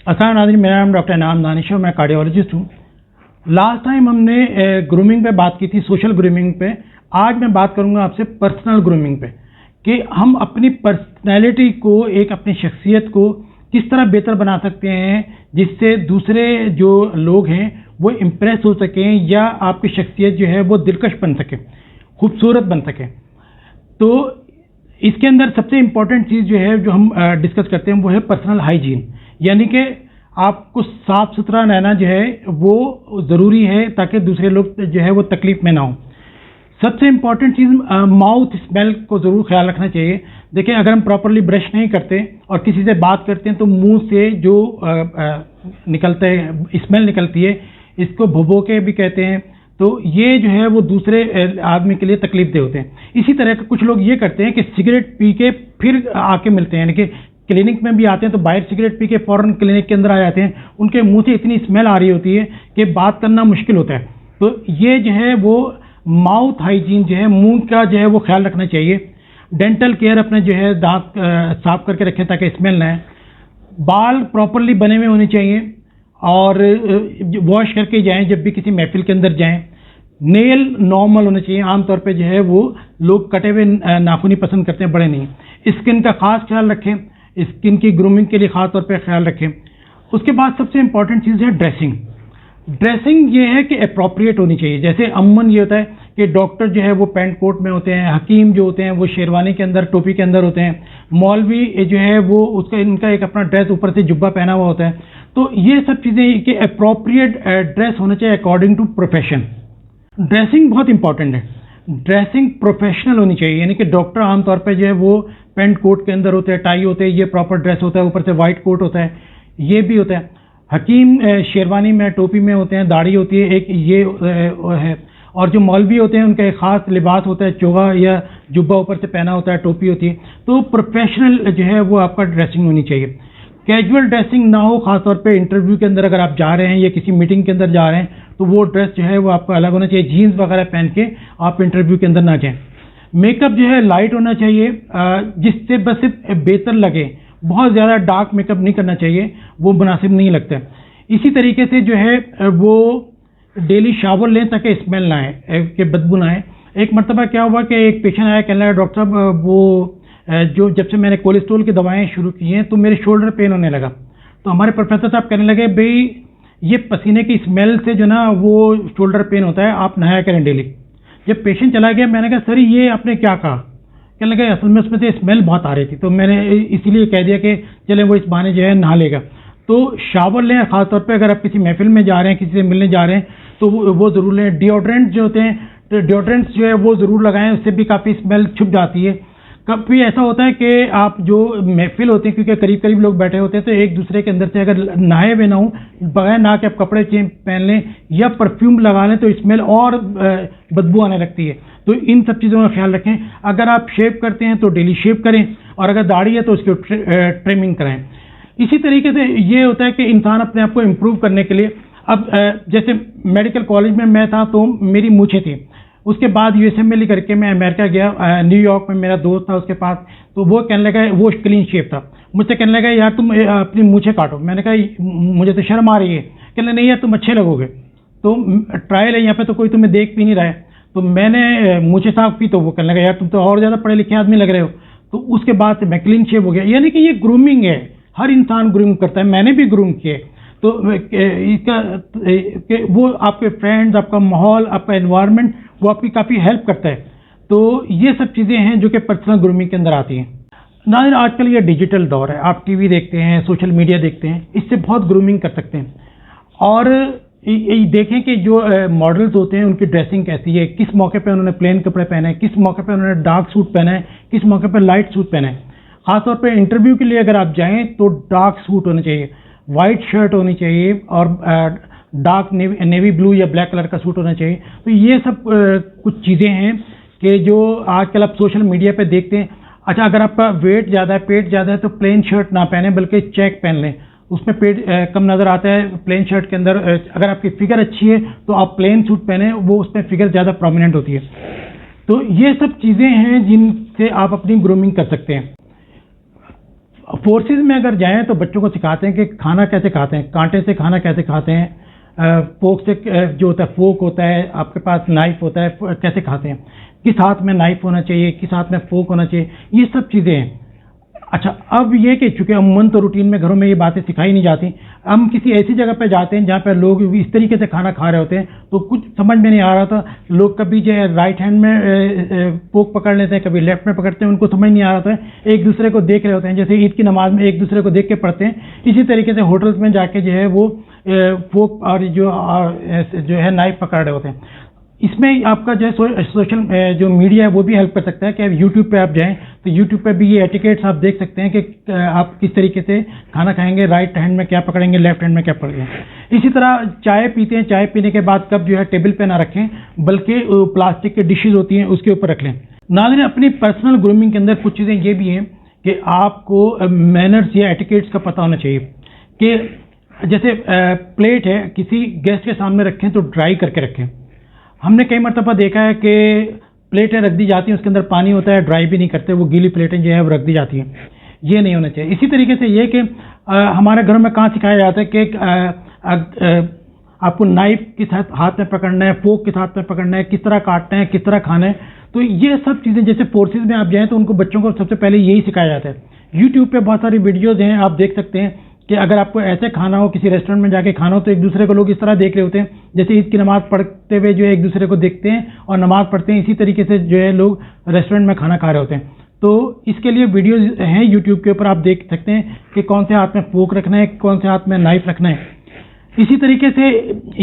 अस्सलाम नाज़रीन, मेरा नाम डॉक्टर इनाम दानिश है, मैं कार्डियोलॉजिस्ट हूँ। लास्ट टाइम हमने ग्रूमिंग पे बात की थी, सोशल ग्रूमिंग पे। आज मैं बात करूँगा आपसे पर्सनल ग्रूमिंग पे कि हम अपनी पर्सनैलिटी को, एक अपनी शख्सियत को किस तरह बेहतर बना सकते हैं जिससे दूसरे जो लोग हैं वो इम्प्रेस हो सकें या आपकी शख्सियत जो है वो दिलकश बन सके, खूबसूरत बन सके। तो इसके अंदर सबसे इम्पॉर्टेंट चीज़ जो है जो हम डिस्कस करते हैं वो है पर्सनल हाइजीन, यानी कि आपको साफ सुथरा रहना जो है वो ज़रूरी है ताकि दूसरे लोग जो है वो तकलीफ में ना हो। सबसे इम्पॉर्टेंट चीज़ माउथ स्मेल को ज़रूर ख्याल रखना चाहिए। देखिए, अगर हम प्रॉपरली ब्रश नहीं करते और किसी से बात करते हैं तो मुंह से जो निकलता है, स्मेल निकलती है, इसको भुभोके भी कहते हैं। तो ये जो है वो दूसरे आदमी के लिए तकलीफ दे होते हैं। इसी तरह के कुछ लोग ये करते हैं कि सिगरेट पी के फिर आके मिलते हैं, यानी कि क्लिनिक में भी आते हैं तो बाहर सिगरेट पी के फ़ौरन क्लिनिक के अंदर आ जाते हैं। उनके मुंह से इतनी स्मेल आ रही होती है कि बात करना मुश्किल होता है। तो ये जो है वो माउथ हाइजीन जो है, मुंह का जो है वो ख्याल रखना चाहिए। डेंटल केयर अपने जो है दांत साफ करके रखें ताकि स्मेल ना आए। बाल प्रॉपरली बने हुए होने चाहिए और वॉश करके जाएं जब भी किसी महफिल के अंदर जाएं। नेल नॉर्मल होने चाहिए। आमतौर पे जो है वो लोग कटे हुए नाखून ही पसंद करते हैं, बड़े नहीं। स्किन का खास ख्याल रखें, स्किन की ग्रूमिंग के लिए खास तौर पे ख्याल रखें। उसके बाद सबसे इंपॉर्टेंट चीज़ है ड्रेसिंग। ड्रेसिंग ये है कि अप्रोप्रिएट होनी चाहिए। जैसे अमूमन ये होता है कि डॉक्टर जो है वो पैंट कोट में होते हैं, हकीम जो होते हैं वो शेरवानी के अंदर, टोपी के अंदर होते हैं, मौलवी जो है वो उसका इनका एक अपना ड्रेस ऊपर से जुब्बा पहना हुआ होता है। तो ये सब चीज़ें कि अप्रोप्रिएट ड्रेस होना चाहिए अकॉर्डिंग टू प्रोफेशन। ड्रेसिंग बहुत इंपॉर्टेंट है। ड्रेसिंग प्रोफेशनल होनी चाहिए, यानी कि डॉक्टर आमतौर पर जो है वो पेंट कोट के अंदर होते हैं, टाई होते हैं, ये प्रॉपर ड्रेस होता है, ऊपर से वाइट कोट होता है, ये भी होता है। हकीम शेरवानी में, टोपी में होते हैं, दाढ़ी होती है, एक ये है। और जो मौलवी होते हैं उनका एक खास लिबास होता है, चोगा या जुब्बा ऊपर से पहना होता है, टोपी होती है। तो प्रोफेशनल जो है वो आपका ड्रेसिंग होनी चाहिए। कैजुअल ड्रेसिंग ना हो, खासतौर पे इंटरव्यू के अंदर अगर आप जा रहे हैं या किसी मीटिंग के अंदर जा रहे हैं तो वो ड्रेस जो है वो आपका अलग होना चाहिए। जीन्स वगैरह पहन के आप इंटरव्यू के अंदर ना जाएं। मेकअप जो है लाइट होना चाहिए, जिससे बस सिर्फ बेहतर लगे। बहुत ज़्यादा डार्क मेकअप नहीं करना चाहिए, वो मुनासिब नहीं लगता। इसी तरीके से जो है वो डेली शावर लें ताकि स्मेल ना आए, कि बदबू ना आए। एक मरतबा क्या हुआ कि एक पेशेंट आया, कहने लगा डॉक्टर साहब वो जो जब से मैंने कोलेस्ट्रॉल की दवाएं शुरू की हैं तो मेरे शोल्डर पेन होने लगा। तो हमारे प्रोफेसर साहब कहने लगे भाई ये पसीने की स्मेल से जो ना वो शोल्डर पेन होता है, आप नहाया करें डेली। जब पेशेंट चला गया मैंने कहा सर ये आपने क्या कहा? कहने लगे असल में उसमें से स्मेल बहुत आ रही थी, तो मैंने इसीलिए कह दिया कि चले वो इस बहाने जो है नहा लेगा। तो शावर लें, खासतौर पर अगर आप किसी महफिल में जा रहे हैं, किसी से मिलने जा रहे हैं तो वो ज़रूर लें। डिओड्रेंट जो होते हैं, तो डिओड्रेंट्स जो है वो ज़रूर लगाएं, उससे भी काफ़ी स्मेल छुप जाती है। कभी ऐसा होता है कि आप जो महफिल होते हैं, क्योंकि करीब करीब लोग बैठे होते हैं, तो एक दूसरे के अंदर से अगर नहाए हुए ना हो, बगैर नहा के आप कपड़े चेंज पहन लें या परफ्यूम लगा लें तो स्मेल और बदबू आने लगती है। तो इन सब चीज़ों का ख्याल रखें। अगर आप शेव करते हैं तो डेली शेव करें, और अगर दाढ़ी है तो उसकी ट्रिमिंग कराएं। इसी तरीके से ये होता है कि इंसान अपने आप को इम्प्रूव करने के लिए, अब जैसे मेडिकल कॉलेज में मैं था तो मेरी मूछें थी। उसके बाद यूएसएमएल करके मैं अमेरिका गया, न्यूयॉर्क में मेरा दोस्त था उसके पास, तो वो कहने लगा, वो क्लीन शेव था, मुझसे कहने लगा यार तुम अपनी मूछें काटो। मैंने कहा मुझे तो शर्म आ रही है। कहने नहीं यार तुम अच्छे लगोगे, तो ट्रायल है यहाँ पे, तो कोई तुम्हें देख भी नहीं रहा है। तो मैंने मूछें साफ की तो वो कहने लगा यार तुम तो और ज़्यादा पढ़े लिखे आदमी लग रहे हो। तो उसके बाद से मैं क्लीन शेव हो गया। यानी कि ये ग्रूमिंग है, हर इंसान ग्रूम करता है, मैंने भी ग्रूम किए। तो इसका वो आपके फ्रेंड्स, आपका माहौल, आपका एनवायरनमेंट, वो आपकी काफ़ी हेल्प करता है। तो ये सब चीज़ें हैं जो कि पर्सनल ग्रूमिंग के अंदर आती हैं। नाज़रीन, आजकल ये डिजिटल दौर है, आप टीवी देखते हैं, सोशल मीडिया देखते हैं, इससे बहुत ग्रूमिंग कर सकते हैं। और देखें कि जो मॉडल्स होते हैं उनकी ड्रेसिंग कैसी है, किस मौके पे उन्होंने प्लेन कपड़े पहने हैं, किस मौके पे उन्होंने डार्क सूट पहना है, किस मौके पे लाइट सूट पहना है। ख़ासतौर पे इंटरव्यू के लिए अगर आप जाएं तो डार्क सूट होने चाहिए, वाइट शर्ट होनी चाहिए और डार्क नेवी ब्लू या ब्लैक कलर का सूट होना चाहिए। तो ये सब कुछ चीज़ें हैं कि जो आजकल आप सोशल मीडिया पे देखते हैं। अच्छा, अगर आपका वेट ज़्यादा है, पेट ज़्यादा है, तो प्लेन शर्ट ना पहने बल्कि चेक पहन लें, उसमें पेट कम नज़र आता है प्लेन शर्ट के अंदर। अगर आपकी फिगर अच्छी है तो आप प्लेन सूट पहने, वो उसमें फिगर ज़्यादा प्रोमिनेंट होती है। तो ये सब चीज़ें हैं जिनसे आप अपनी ग्रूमिंग कर सकते हैं। फोर्सेस में अगर जाएं तो बच्चों को सिखाते हैं कि खाना कैसे खाते हैं, कांटे से खाना कैसे खाते हैं, फोक से जो होता है, फोक होता है, आपके पास नाइफ होता है, कैसे खाते हैं, किस हाथ में नाइफ होना चाहिए, किस हाथ में फोक होना चाहिए, ये सब चीज़ें हैं। अच्छा, अब ये कि चूंकि अमूमन तो रूटीन में घरों में ये बातें सिखाई नहीं जाती, हम किसी ऐसी जगह पे जाते हैं जहाँ पर लोग इस तरीके से खाना खा रहे होते हैं तो कुछ समझ में नहीं आ रहा था। लोग कभी जो है राइट हैंड में पोक पकड़ लेते हैं, कभी लेफ्ट में पकड़ते हैं, उनको समझ नहीं आ रहा था, एक दूसरे को देख रहे होते हैं, जैसे ईद की नमाज में एक दूसरे को देख के पढ़ते हैं, इसी तरीके से होटल्स में जाके जो है वो फोक और जो है नाइफ पकड़ रहे होते हैं। इसमें आपका जो है सोशल जो मीडिया है वो भी हेल्प कर सकता है कि आप यूट्यूब पे आप जाएं तो यूट्यूब पे भी ये एटिकेट्स आप देख सकते हैं कि आप किस तरीके से खाना खाएंगे, राइट हैंड में क्या पकड़ेंगे, लेफ्ट हैंड में क्या पकड़ेंगे। इसी तरह चाय पीते हैं, चाय पीने के बाद कप जो है टेबल पे ना रखें बल्कि प्लास्टिक के डिशेज होती हैं उसके ऊपर रख लें। नाज़रीन, अपनी पर्सनल ग्रूमिंग के अंदर कुछ चीज़ें ये भी हैं कि आपको मैनर्स या एटिकेट्स का पता होना चाहिए कि जैसे प्लेट है किसी गेस्ट के सामने रखें तो ड्राई करके रखें। हमने कई मरतबा देखा है कि प्लेटें रख दी जाती हैं, उसके अंदर पानी होता है, ड्राई भी नहीं करते, वो गीली प्लेटें जो है वो रख दी जाती हैं। ये नहीं होना चाहिए। इसी तरीके से ये कि हमारे घरों में कहाँ सिखाया जाता है कि आपको नाइफ किस हाथ में पकड़ना है, फोक किस हाथ में पकड़ना है, किस तरह काटना है, किस तरह खाना है। तो ये सब चीज़ें जैसे फोर्सेज में आप जाएँ तो उनको बच्चों को सबसे पहले यही सिखाया जाता है। यूट्यूब पे बहुत सारी वीडियोज़ हैं, आप देख सकते हैं कि अगर आपको ऐसे खाना हो, किसी रेस्टोरेंट में जाके खाना हो तो एक दूसरे को लोग इस तरह देख रहे होते हैं जैसे ईद की नमाज़ पढ़ते हुए जो है एक दूसरे को देखते हैं और नमाज़ पढ़ते हैं, इसी तरीके से जो है लोग रेस्टोरेंट में खाना खा रहे होते हैं। तो इसके लिए वीडियोज़ हैं यूट्यूब के ऊपर, आप देख सकते हैं कि कौन से हाथ में फोक रखना है, कौन से हाथ में नाइफ रखना है। इसी तरीके से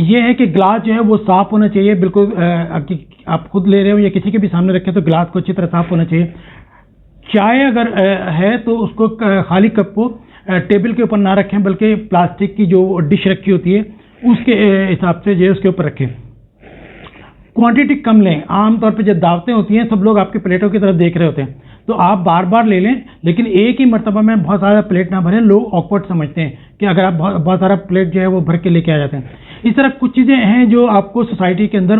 ये है कि ग्लास जो है वो साफ़ होना चाहिए, बिल्कुल आप खुद ले रहे हो या किसी के भी सामने रखें तो ग्लास को अच्छी तरह साफ़ होना चाहिए। चाय अगर है तो उसको खाली कप को टेबल के ऊपर ना रखें बल्कि प्लास्टिक की जो डिश रखी होती है उसके हिसाब से जो है उसके ऊपर रखें। क्वांटिटी कम लें। आमतौर पे जब दावतें होती हैं सब लोग आपके प्लेटों की तरफ देख रहे होते हैं तो आप बार बार ले लें, लेकिन एक ही मरतबा में बहुत सारा प्लेट ना भरें। लोग ऑकवर्ड समझते हैं कि अगर आप बहुत सारा प्लेट जो है वो भर के लेके आ जाते हैं। इस तरह कुछ चीज़ें हैं जो आपको सोसाइटी के अंदर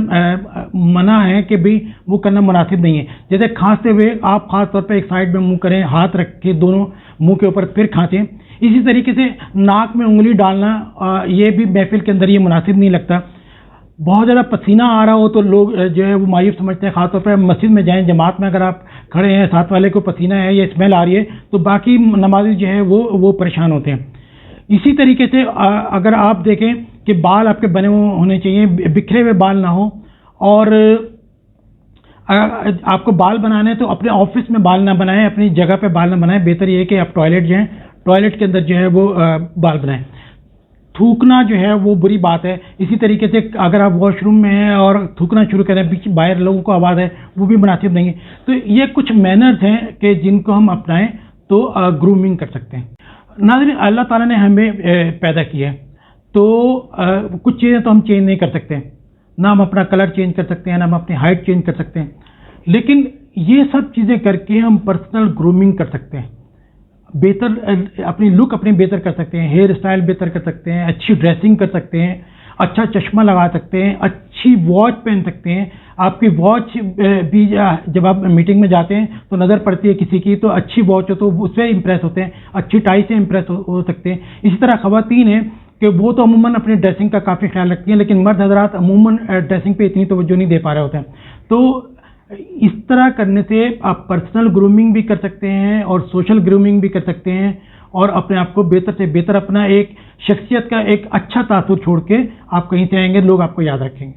मना है कि भाई वो करना मुनासिब नहीं है। जैसे खांसते हुए आप खास तौर पर एक साइड में मुंह करें, हाथ रख के दोनों मुंह के ऊपर फिर खांसें। इसी तरीके से नाक में उंगली डालना ये भी महफिल के अंदर ये मुनासिब नहीं लगता। बहुत ज़्यादा पसीना आ रहा हो तो लोग जो है वो मायूस समझते हैं। ख़ासतौर पर मस्जिद में जाएं, जमात में अगर आप खड़े हैं, साथ वाले को पसीना है या स्मेल आ रही है तो बाकी नमाजी जो है वो परेशान होते हैं। इसी तरीके से अगर आप देखें कि बाल आपके बने होने चाहिए, बिखरे हुए बाल ना हो। और आपको बाल बनाने तो अपने ऑफिस में बाल ना बनाएं, अपनी जगह पे बाल ना बनाएं। बेहतर ये है कि आप टॉयलेट जाएं, टॉयलेट के अंदर जो है वो बाल बनाएं। थूकना जो है वो बुरी बात है। इसी तरीके से अगर आप वॉशरूम में हैं और थूकना शुरू करें, बीच बाहर लोगों को आवाज़ है, वो भी मुनासिब नहीं है। तो ये कुछ मैनर्स हैं कि जिनको हम अपनाएं तो ग्रूमिंग कर सकते हैं। नाज़रीन, अल्लाह ताला ने हमें पैदा किया है तो कुछ चीज़ें तो हम चेंज नहीं कर सकते, ना हम अपना कलर चेंज कर सकते हैं, ना हम अपनी हाइट चेंज कर सकते हैं, लेकिन ये सब चीज़ें करके हम पर्सनल ग्रूमिंग कर सकते हैं। बेहतर अपनी लुक अपनी बेहतर कर सकते हैं, हेयर स्टाइल बेहतर कर सकते हैं, अच्छी ड्रेसिंग कर सकते हैं, अच्छा चश्मा लगा सकते हैं, अच्छी वॉच पहन सकते हैं। आपकी वॉच भी जब आप मीटिंग में जाते हैं तो नज़र पड़ती है किसी की, तो अच्छी वॉच हो तो उससे इंप्रेस होते हैं, अच्छी टाई से इंप्रेस हो सकते हैं। इसी तरह ख़वातीन हैं कि वो तो अमूमन अपनी ड्रेसिंग का काफ़ी ख्याल रखती हैं, लेकिन मर्द हज़रात अमूमन ड्रेसिंग पे इतनी तवज्जो नहीं दे पा रहे होते हैं। तो इस तरह करने से आप पर्सनल ग्रूमिंग भी कर सकते हैं और सोशल ग्रूमिंग भी कर सकते हैं और अपने आप को बेहतर से बेहतर अपना एक शख्सियत का एक अच्छा तासुर छोड़ के आप कहीं से आएंगे, लोग आपको याद रखेंगे।